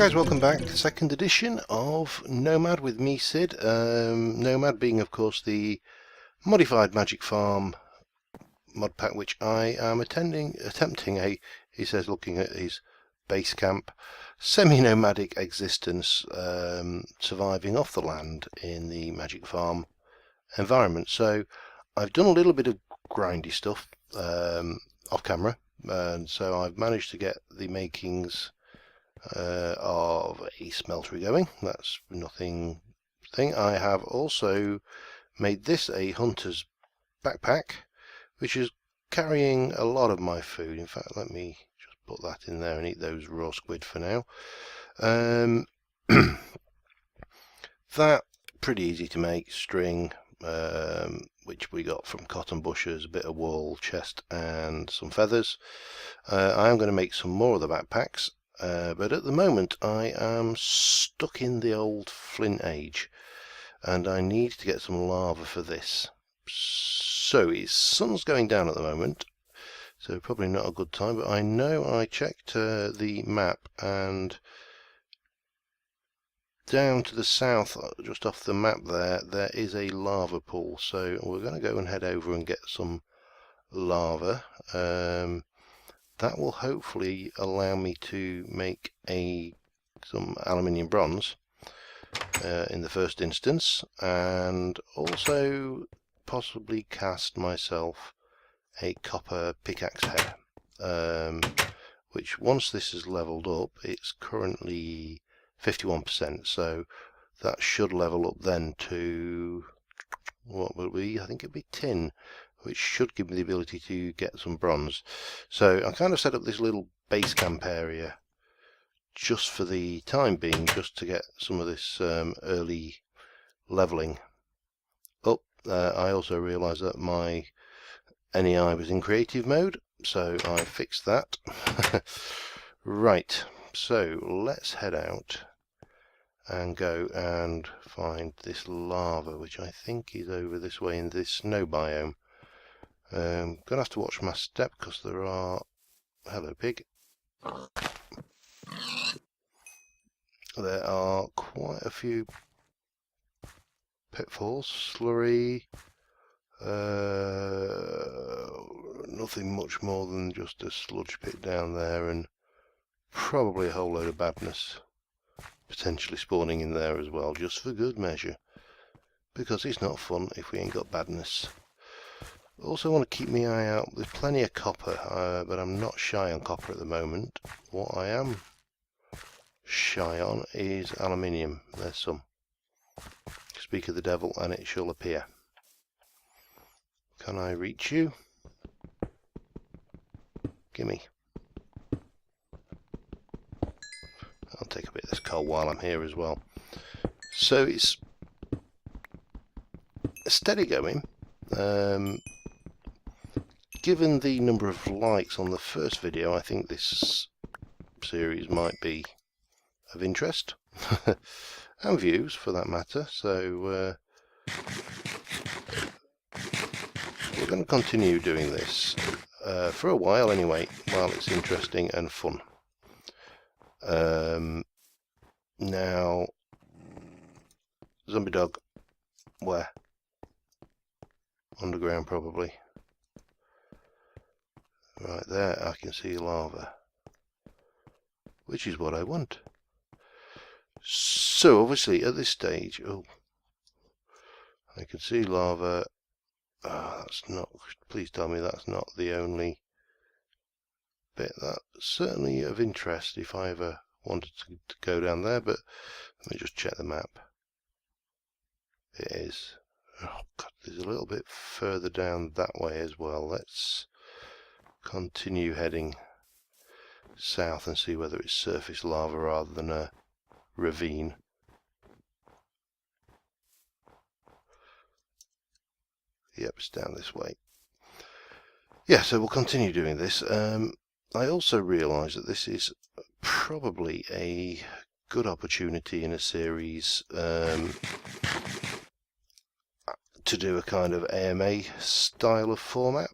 Guys, welcome back. Second edition of Nomad with me, Sid. Nomad being, of course, the modified Magic Farm mod pack, which I am attempting a, he says, looking at his base camp, semi-nomadic existence, surviving off the land in the Magic Farm environment. So I've done a little bit of grindy stuff off camera, and so I've managed to get the makings of a smeltery going. That's nothing thing. I have also made this a hunter's backpack, which is carrying a lot of my food. In fact, let me just put that in there and eat those raw squid for now. That pretty easy to make. String, which we got from cotton bushes, a bit of wool, chest and some feathers. I am going to make some more of the backpacks. But at the moment I am stuck in the old flint age and I need to get some lava for this. So his sun's going down at the moment, so probably not a good time, but I know I checked the map, and down to the south, just off the map there is a lava pool, so we're going to go and head over and get some lava. That will hopefully allow me to make some aluminium bronze in the first instance, and also possibly cast myself a copper pickaxe head, which once this is leveled up, it's currently 51%, so that should level up then to, what will it be? I think it'd be tin, which should give me the ability to get some bronze. So I kind of set up this little base camp area just for the time being, just to get some of this early leveling up. I also realised that my NEI was in creative mode, so I fixed that. Right, so let's head out and go and find this lava, which I think is over this way in this snow biome. Gonna have to watch my step because there are, hello pig, there are quite a few pitfalls, slurry, nothing much more than just a sludge pit down there, and probably a whole load of badness potentially spawning in there as well, just for good measure, because it's not fun if we ain't got badness. Also want to keep my eye out. There's plenty of copper, but I'm not shy on copper at the moment. What I am shy on is aluminium. There's some. Speak of the devil and it shall appear. Can I reach you? Gimme. I'll take a bit of this coal while I'm here as well. So it's steady going. Given the number of likes on the first video, I think this series might be of interest, and views for that matter, so we're going to continue doing this for a while anyway, while it's interesting and fun. Now, zombie dog, where? Underground probably. Right there, I can see lava, which is what I want. So obviously at this stage, oh, I can see lava. That's not, please tell me that's not the only bit. That's certainly of interest if I ever wanted to go down there, but let me just check the map. It is. Oh God, there's a little bit further down that way as well. Let's continue heading south and see whether it's surface lava rather than a ravine. Yep, it's down this way. Yeah, so we'll continue doing this. I also realise that this is probably a good opportunity in a series to do a kind of AMA style of format.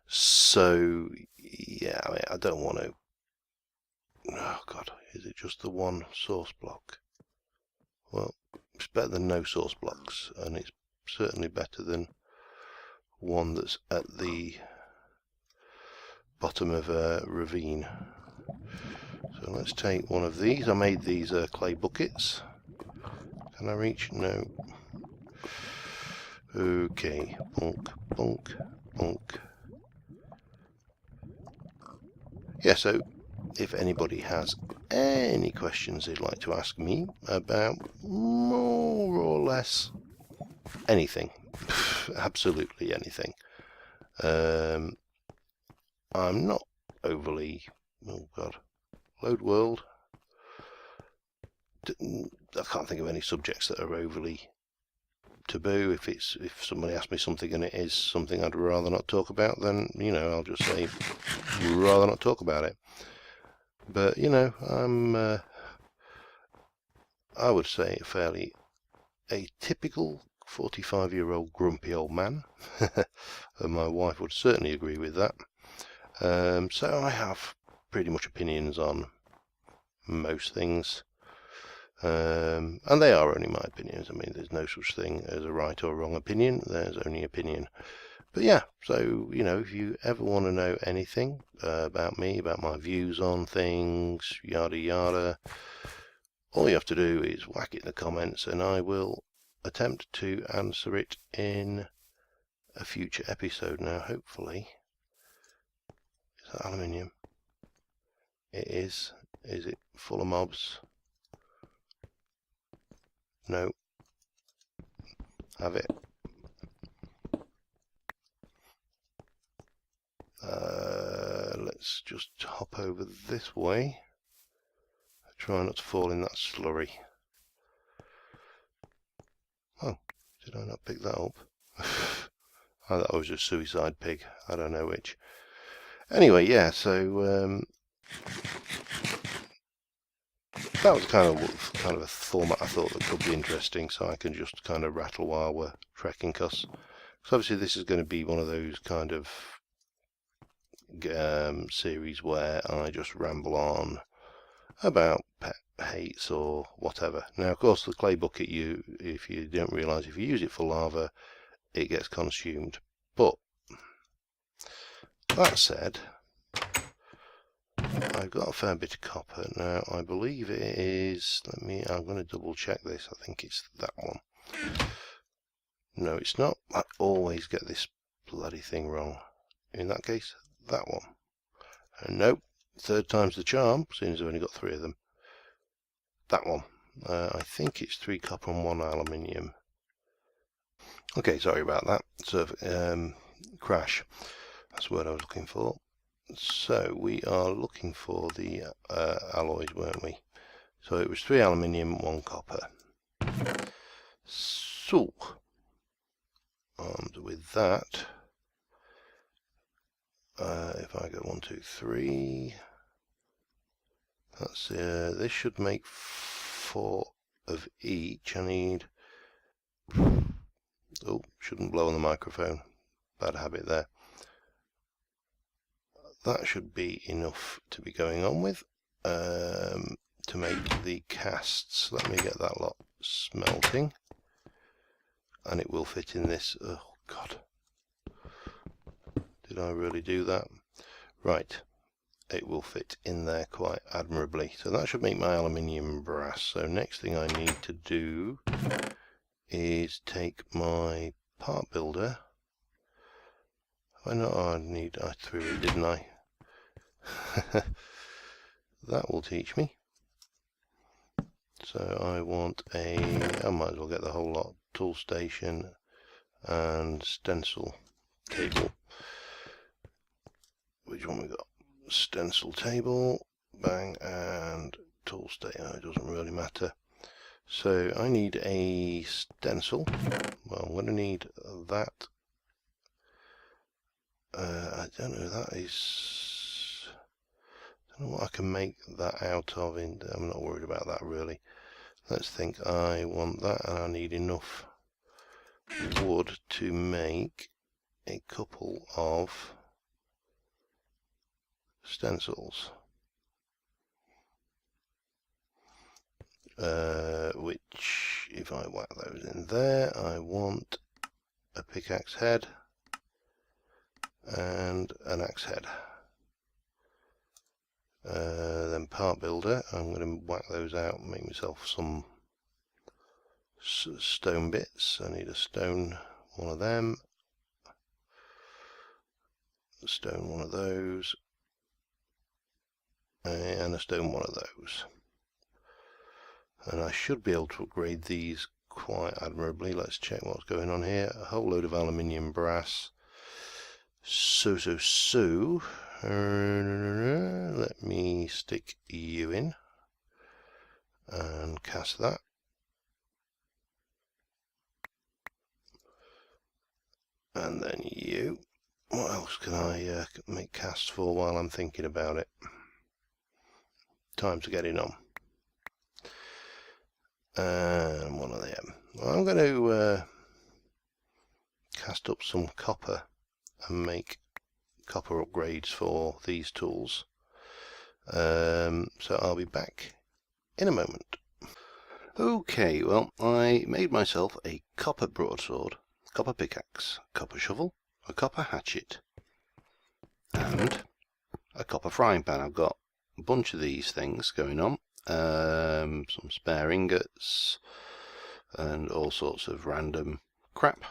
So yeah, I don't want to Oh god, is it just the one source block? Well, it's better than no source blocks, and it's certainly better than one that's at the bottom of a ravine. So let's take one of these. I made these clay buckets. Can I reach? No. Okay, bonk, bonk, bonk. Yeah, so if anybody has any questions they'd like to ask me about more or less anything, absolutely anything, I'm not overly, oh god, load world, I can't think of any subjects that are overly taboo. If somebody asks me something and it is something I'd rather not talk about, then I'll just say rather not talk about it. But I would say fairly a typical 45-year-old grumpy old man. And my wife would certainly agree with that. So I have pretty much opinions on most things. And they are only my opinions. I mean, there's no such thing as a right or wrong opinion. There's only opinion. But yeah, so, if you ever want to know anything about me, about my views on things, yada yada, all you have to do is whack it in the comments and I will attempt to answer it in a future episode. Now, hopefully, is that aluminium? It is. Is it full of mobs? No. Have it. Let's just hop over this way. Try not to fall in that slurry. Oh, did I not pick that up? Oh, that was a suicide pig. I don't know which. Anyway, yeah, so that was kind of a format I thought that could be interesting, so I can just kind of rattle while we're trekking, because obviously this is going to be one of those kind of series where I just ramble on about pet hates or whatever. Now, of course, the clay bucket, if you don't realise, if you use it for lava, it gets consumed. But that said, I've got a fair bit of copper. Now, I believe it is, I'm going to double check this. I think it's that one. No, it's not. I always get this bloody thing wrong. In that case, that one. And nope, third time's the charm, seeing as I've only got 3 of them. That one. I think it's 3 copper and 1 aluminium. Okay, sorry about that. So, crash. That's the word I was looking for. So we are looking for the alloys, weren't we? So it was 3 aluminium, 1 copper. So, armed with that, if I go 1, 2, 3, that's this should make 4 of each. I need. Oh, shouldn't blow on the microphone. Bad habit there. That should be enough to be going on with to make the casts. Let me get that lot smelting, and it will fit in this. Oh god, did I really do that? Right, it will fit in there quite admirably. So that should make my aluminium brass. So next thing I need to do is take my part builder. I threw it, didn't I? That will teach me. So I want I might as well get the whole lot. Tool station and stencil table. Which one we got? Stencil table, bang, and tool station. It doesn't really matter. So I need a stencil. Well, I'm going to need that. I don't know, that is, I don't know what I can make that out of. I'm not worried about that really. Let's think. I want that, and I need enough wood to make a couple of stencils. which, if I whack those in there, I want a pickaxe head and an axe head. Then part builder, I'm going to whack those out and make myself some stone bits. I need a stone, one of them, a stone, one of those, and a stone, one of those. And I should be able to upgrade these quite admirably. Let's check what's going on here. A whole load of aluminium, brass. So. Let me stick you in and cast that. And then you. What else can I make casts for while I'm thinking about it? Time to get it on. And one of them. Well, I'm going to cast up some copper and make copper upgrades for these tools. So I'll be back in a moment. Okay, well, I made myself a copper broadsword, copper pickaxe, copper shovel, a copper hatchet, and a copper frying pan. I've got a bunch of these things going on. Some spare ingots and all sorts of random crap.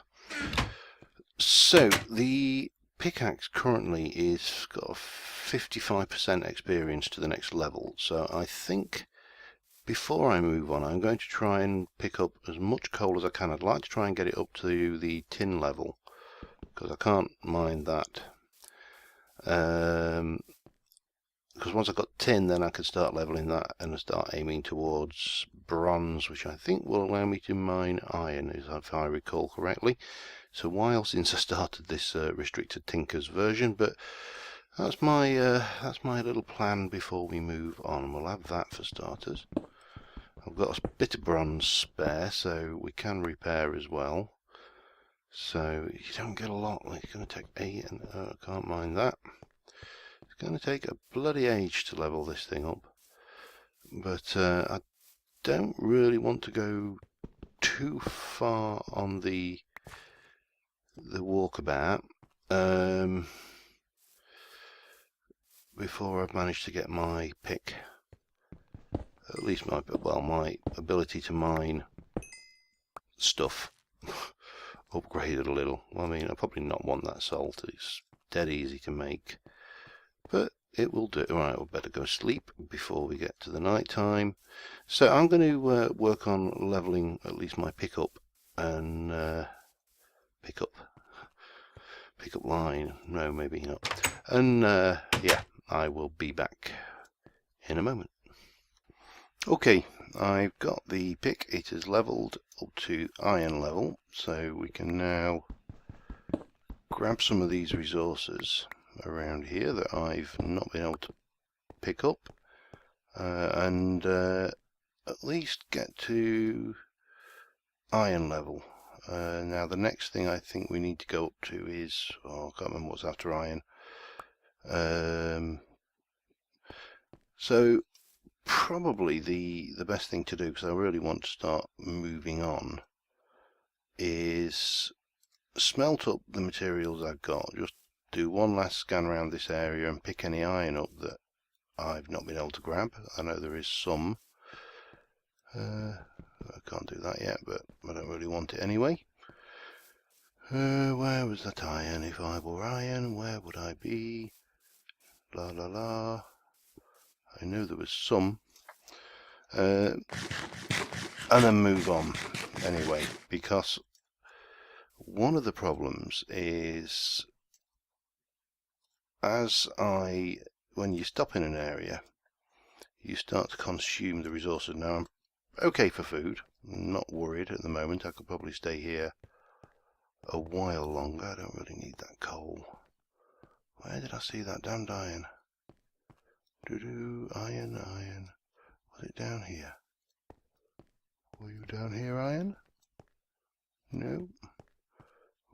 So the pickaxe currently is got a 55% experience to the next level, so I think before I move on I'm going to try and pick up as much coal as I can. I'd like to try and get it up to the tin level because I can't mine that. Because once I've got tin, then I can start leveling that and start aiming towards bronze, which I think will allow me to mine iron, if I recall correctly. It's a while since I started this restricted Tinkers version, but that's my little plan before we move on. We'll have that for starters. I've got a bit of bronze spare, so we can repair as well. So you don't get a lot. It's going to take 8, and I can't mind that. It's going to take a bloody age to level this thing up, but I don't really want to go too far on the walkabout before I've managed to get my pick, at least my ability to mine stuff upgraded a little. I mean, I probably not want that salt. It's dead easy to make, but it will do. Right, we'll better go sleep before we get to the night time. So I'm going to work on leveling at least my pickup and pickup line. No, maybe not. And yeah, I will be back in a moment. Okay, I've got the pick. It is leveled up to iron level, so we can now grab some of these resources around here that I've not been able to pick up and at least get to iron level. Now the next thing I think we need to go up to is, I can't remember what's after iron. So probably the best thing to do, because I really want to start moving on, is smelt up the materials I've got. Just do one last scan around this area and pick any iron up that I've not been able to grab. I know there is some. I can't do that yet, but I don't really want it anyway. Where was that iron? If I were iron, where would I be? La la la. I knew there was some. And then move on anyway, because one of the problems is when you stop in an area, you start to consume the resources. Now I'm okay for food, I'm not worried at the moment. I could probably stay here a while longer. I don't really need that coal. Where did I see that damned iron? Iron. Was it down here? Were you down here, iron? No.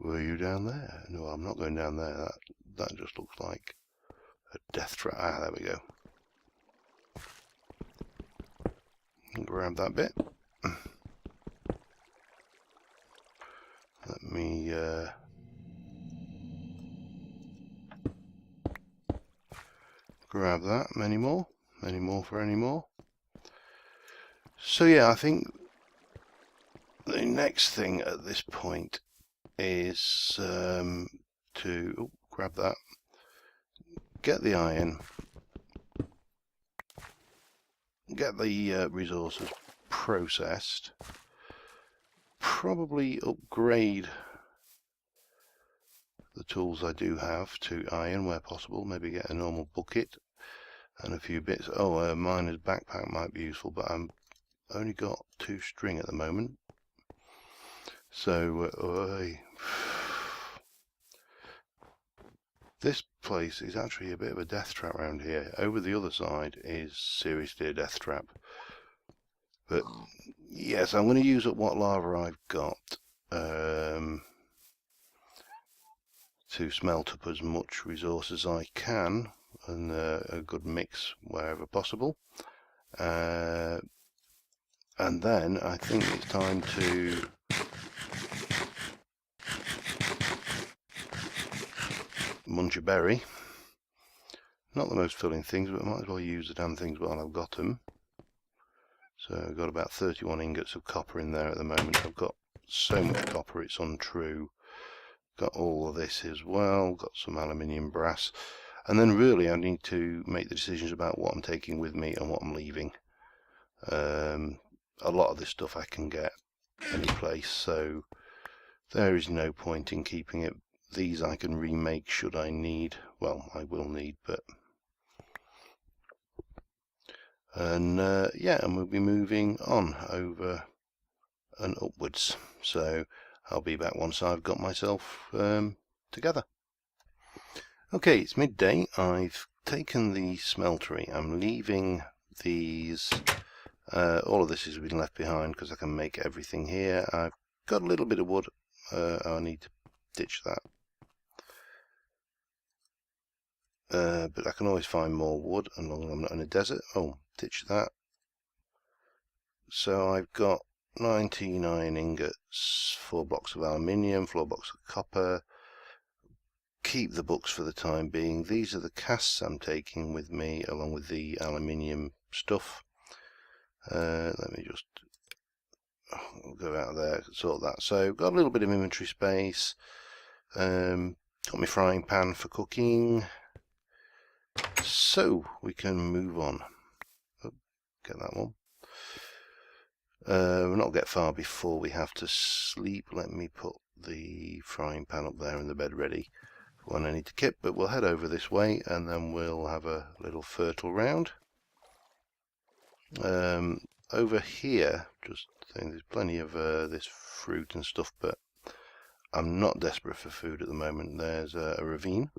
Were you down there? No, I'm not going down there. That just looks like a death trap. Ah, there we go. grab that bit. Let me grab that. Many more for any more. So yeah, I think the next thing at this point is to grab that, get the iron, get the resources processed, probably upgrade the tools I do have to iron where possible, maybe get a normal bucket and a few bits. Oh, a miner's backpack might be useful, but I'm only got 2 string at the moment. So this place is actually a bit of a death trap around here. Over the other side is seriously a death trap. But yes, I'm going to use up what lava I've got to smelt up as much resource as I can, and a good mix wherever possible. And then I think it's time to munch a berry. Not the most filling things, but I might as well use the damn things while I've got them. So I've got about 31 ingots of copper in there at the moment. I've got so much copper it's untrue. Got all of this as well, got some aluminium, brass, and then really I need to make the decisions about what I'm taking with me and what I'm leaving. A lot of this stuff I can get any place, so there is no point in keeping it. These I can remake should I need. Well, I will need, but yeah, and we'll be moving on over and upwards. So I'll be back once I've got myself together. Okay, it's midday. I've taken the smeltery. I'm leaving these. All of this has been left behind because I can make everything here. I've got a little bit of wood. I need to ditch that. But I can always find more wood as long as I'm not in a desert. Oh, ditch that. So I've got 99 ingots, 4 blocks of aluminium, 4 blocks of copper. Keep the books for the time being. These are the casts I'm taking with me along with the aluminium stuff. Let me just go out there, sort that. So got a little bit of inventory space. Got my frying pan for cooking. So we can move on. Oh, get that one. We'll not get far before we have to sleep. Let me put the frying pan up there and the bed ready for when I need to kip, but we'll head over this way and then we'll have a little fertile round. Over here, just saying, there's plenty of this fruit and stuff, but I'm not desperate for food at the moment. There's a ravine,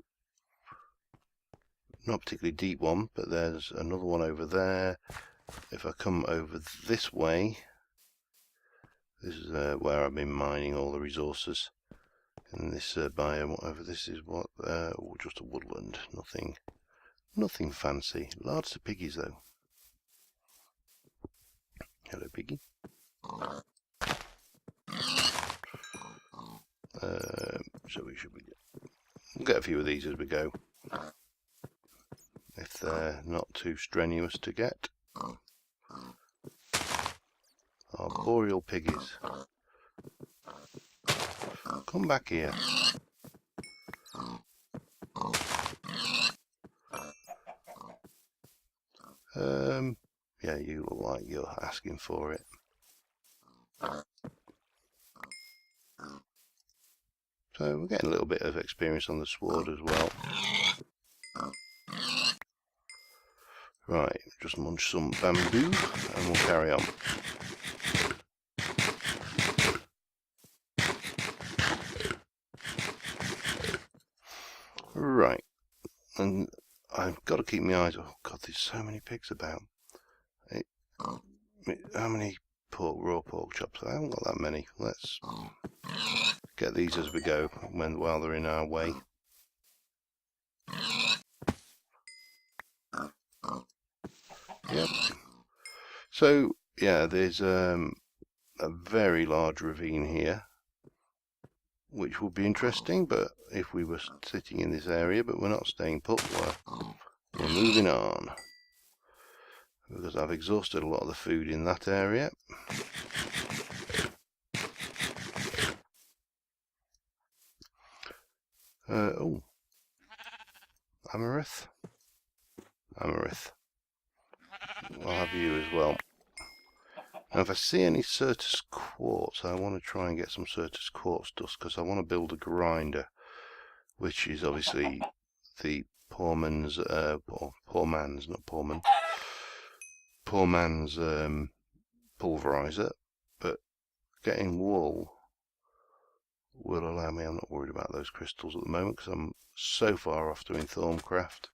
not particularly deep one, but there's another one over there. If I come over this way, this is where I've been mining all the resources. And this biome over this is what just a woodland, nothing fancy. Lots of piggies though. Hello, piggy. So we should we'll get a few of these as we go, if they're not too strenuous to get. Arboreal piggies, come back here. Yeah, you look like you're asking for it. So we're getting a little bit of experience on the sword as well. Right, just munch some bamboo and we'll carry on. Right, and I've got to keep my eyes. Oh God, there's so many pigs about. How many raw pork chops? I haven't got that many. Let's get these as we go while they're in our way. Yep. So yeah, there's a very large ravine here, which would be interesting, but if we were sitting in this area, but we're not staying put, we're moving on. Because I've exhausted a lot of the food in that area. Oh, Amaranth. Amaranth. I'll have you as well. Now if I see any Certus quartz, I want to try and get some Certus quartz dust, because I want to build a grinder, which is obviously the poor man's pulverizer, but getting wool will allow me. I'm not worried about those crystals at the moment because I'm so far off doing Thorncraft.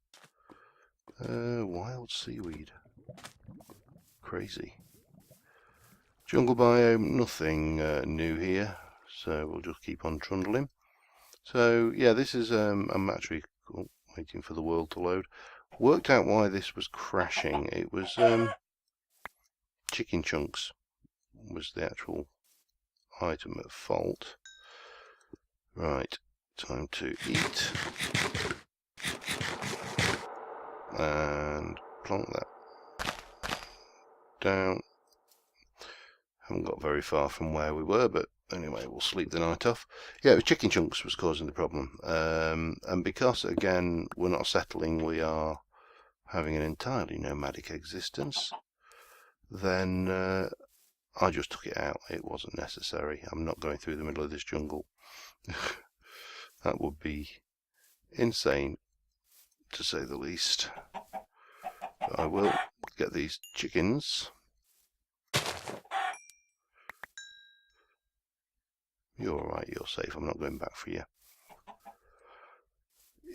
Wild seaweed. Crazy. Jungle biome, nothing new here, so we'll just keep on trundling. So yeah, this is I'm actually waiting for the world to load. Worked out why this was crashing. It was chicken chunks was the actual item at fault. Right, time to eat and plonk that down. Haven't got very far from where we were, but anyway, we'll sleep the night off. Yeah, it was chicken chunks was causing the problem, and because again we're not settling, we are having an entirely nomadic existence, then I just took it out. It wasn't necessary. I'm not going through the middle of this jungle. That would be insane, to say the least. But I will get these chickens. You're alright, you're safe. I'm not going back for you.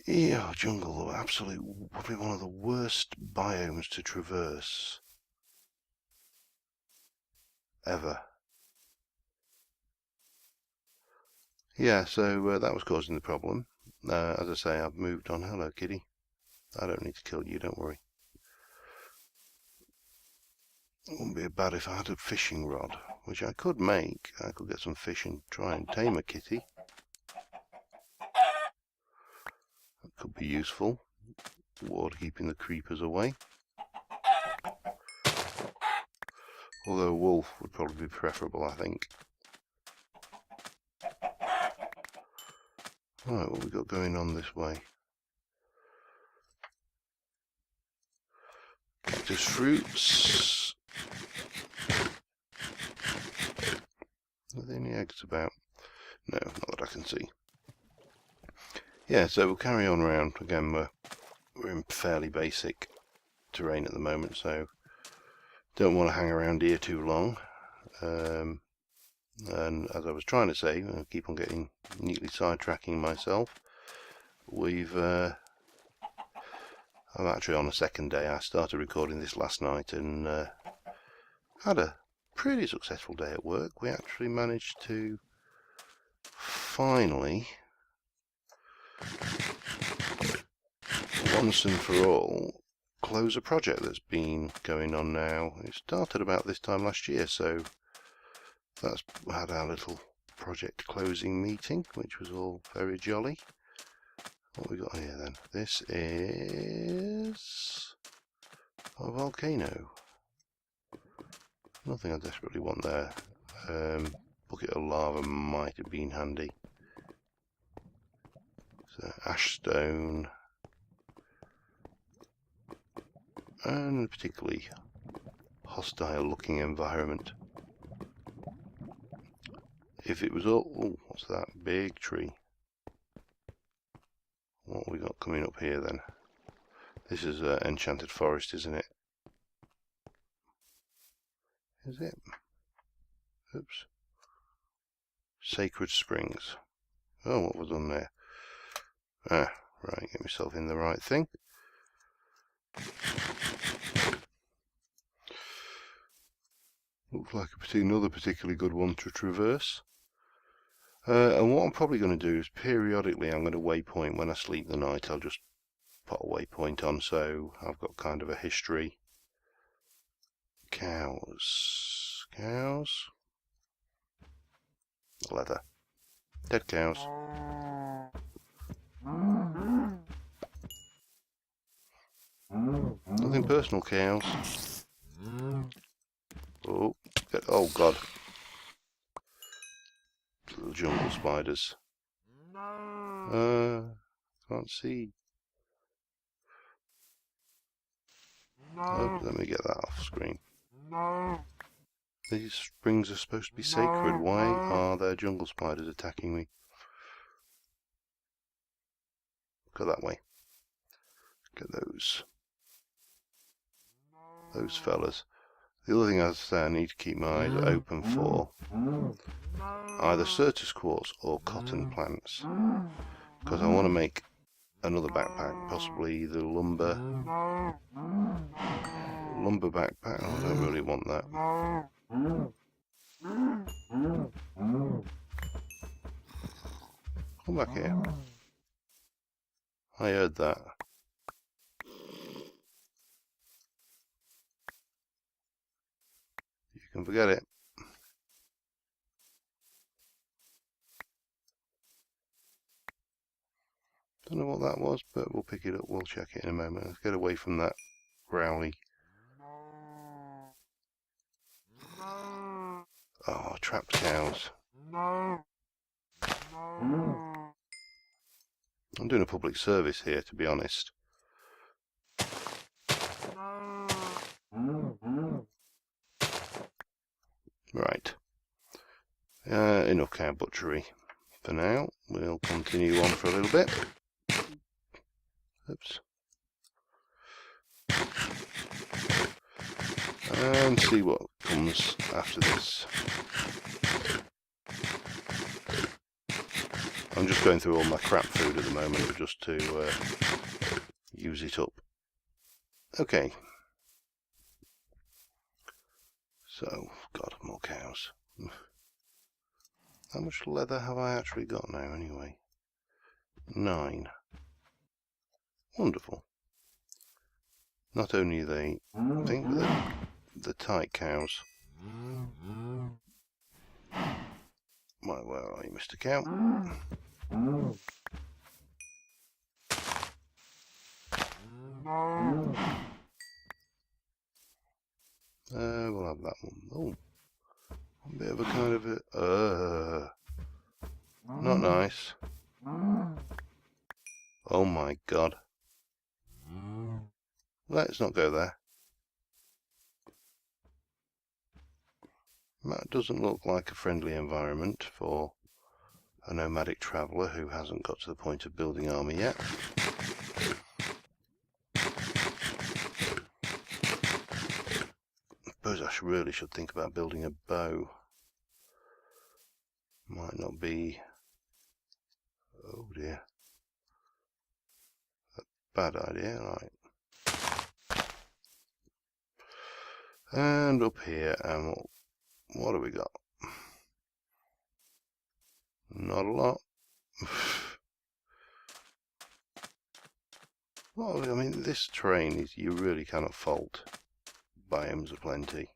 Yeah, jungle, absolutely, probably one of the worst biomes to traverse ever. Yeah, so that was causing the problem. As I say, I've moved on. Hello, kitty. I don't need to kill you, don't worry. It wouldn't be bad if I had a fishing rod, which I could make. I could get some fish and try and tame a kitty. That could be useful toward keeping the creepers away. Although a wolf would probably be preferable, I think. Right, what have we got going on this way? Cactus fruits. Are there any eggs about? No, not that I can see. Yeah, so we'll carry on around. Again, we're in fairly basic terrain at the moment, so don't want to hang around here too long. And as I was trying to say, I keep on getting neatly sidetracking myself. I'm actually on a second day. I started recording this last night and had a pretty successful day at work. We actually managed to finally, once and for all, close a project that's been going on now. It started about this time last year, so that's had our little project closing meeting, which was all very jolly. What we got here then? This is a volcano. Nothing I desperately want there. Bucket of lava might have been handy. So ash stone. And a particularly hostile looking environment. If it was all... Oh, what's that? Big tree. What have we got coming up here then? This is enchanted forest, isn't it? Is it? Oops. Sacred springs. Oh, what was on there? Ah, right, get myself in the right thing. Looks like another particularly good one to traverse. And what I'm probably going to do is periodically I'm going to waypoint when I sleep the night. I'll just put a waypoint on, so I've got kind of a history Cows. Cows. Leather. Dead cows. Nothing personal, cows. Oh, oh God. Little jungle spiders. Can't see. Oh, let me get that off screen. These springs are supposed to be sacred. Why are there jungle spiders attacking me? Go that way. Get those fellas. The other thing I say I need to keep my eyes open for either Certus quartz or cotton plants, because I want to make another backpack, possibly the lumber backpack. Oh, I don't really want that. Come back here. I heard that. You can forget it. Don't know what that was, but we'll pick it up. We'll check it in a moment. Let's get away from that growly. Oh, trapped cows. I'm doing a public service here, to be honest. Right. Enough cow butchery for now. We'll continue on for a little bit. Oops. And see what comes after this. I'm just going through all my crap food at the moment just to use it up. Okay. So, God, more cows. How much leather have I actually got now anyway? 9. Wonderful. Not only are they, I think the tight cows. Right, where are you, Mr. Cow? We'll have that one. Oh, a bit of a kind of a, not nice. Oh my God. Let's not go there. That doesn't look like a friendly environment for a nomadic traveller who hasn't got to the point of building army yet. I suppose I really should think about building a bow. Might not be, oh dear, a bad idea, right. And up here, and what have we got? Not a lot. Well, I mean, this terrain is, you really cannot fault. Biomes aplenty.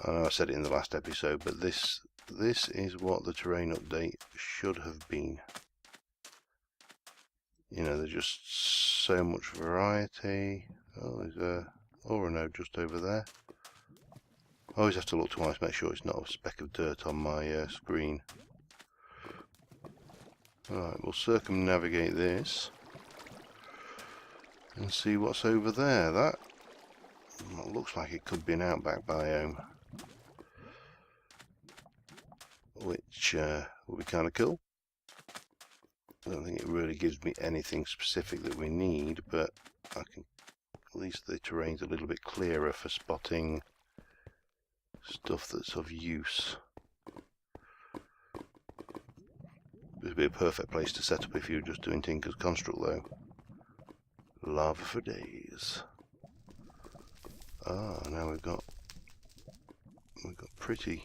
I know I said it in the last episode, but this is what the terrain update should have been. You know, there's just so much variety. Oh, there's a aura node just over there. I always have to look twice, make sure it's not a speck of dirt on my screen. Alright, we'll circumnavigate this and see what's over there. That looks like it could be an outback biome, which will be kind of cool. I don't think it really gives me anything specific that we need, but I can, at least the terrain's a little bit clearer for spotting stuff that's of use. This would be a perfect place to set up if you were just doing Tinker's Construct though. Lava for days. Ah, now we've got pretty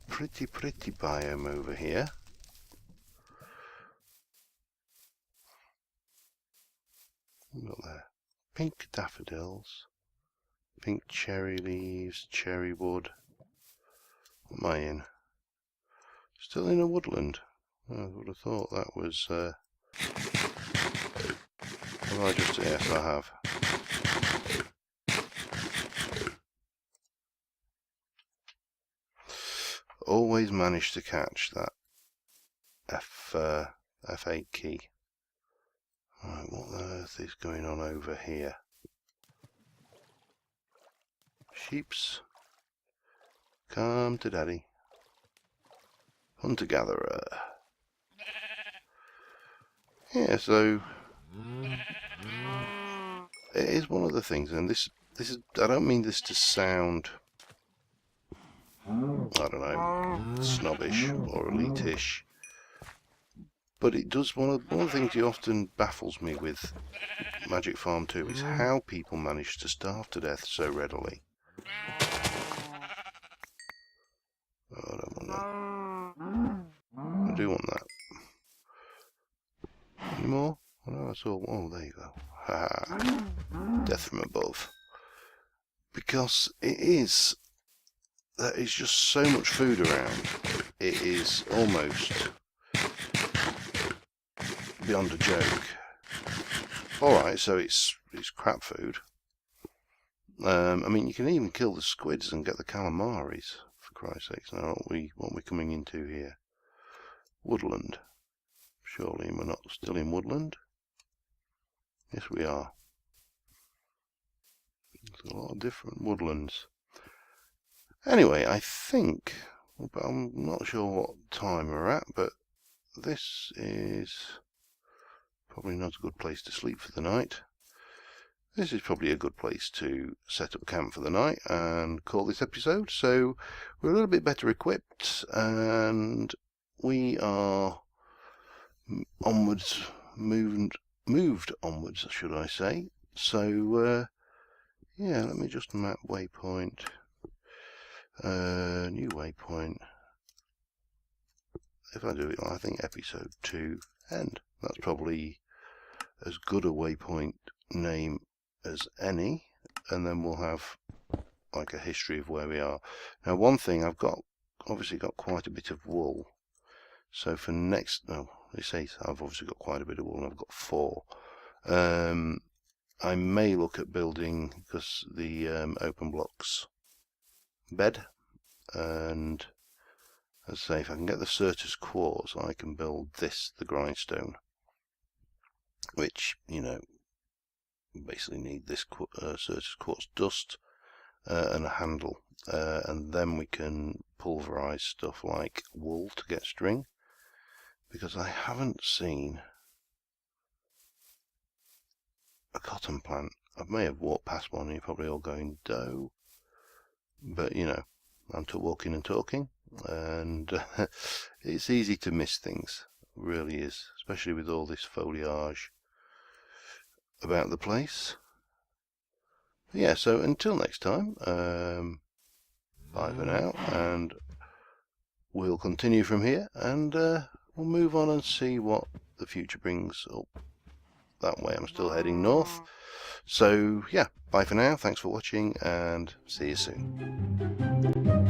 biome over here. What have we got there? Pink daffodils. Pink cherry leaves, cherry wood. What am I in? Still in a woodland. I would have thought that was... Have I just... Yes, I have. Always managed to catch that F8 key. Right, what on earth is going on over here? Sheeps, come to daddy. Hunter-gatherer. Yeah, so it is one of the things, and this is, I don't mean this to sound, I don't know, snobbish or elitish, but it does, one of the things that often baffles me with Magic Farm 2 is how people manage to starve to death so readily. Oh, I don't want that. I do want that. Any more? Oh, no, that's all. Oh, there you go. Ha! Death from above. Because it is... There is just so much food around. It is almost beyond a joke. Alright, so it's crap food. I mean, you can even kill the squids and get the calamaris, for Christ's sakes. Now, what are we coming into here? Woodland. Surely we're not still in woodland? Yes, we are. There's a lot of different woodlands. Anyway, I think, but I'm not sure what time we're at, but this is probably not a good place to sleep for the night. This is probably a good place to set up camp for the night and call this episode. So we're a little bit better equipped, and we are onwards, moved onwards, should I say. So yeah, let me just map waypoint, new waypoint. If I do it, I think episode 2 end. That's probably as good a waypoint name as any, and then we'll have like a history of where we are. Now, one thing, I've obviously got quite a bit of wool, so for next, no, they say I've obviously got quite a bit of wool, and I've got 4. I may look at building, because the open blocks bed, and as I say, if I can get the Certus quartz, I can build this, the grindstone, which, you know, basically need this Certus quartz dust and a handle, and then we can pulverize stuff like wool to get string, because I haven't seen a cotton plant. I may have walked past one and you're probably all going, doe, but you know, I'm walking and talking, and it's easy to miss things, it really is, especially with all this foliage about the place. Yeah, so until next time, bye for now, and we'll continue from here, and we'll move on and see what the future brings up that way. I'm still heading north, so yeah, bye for now, thanks for watching, and see you soon.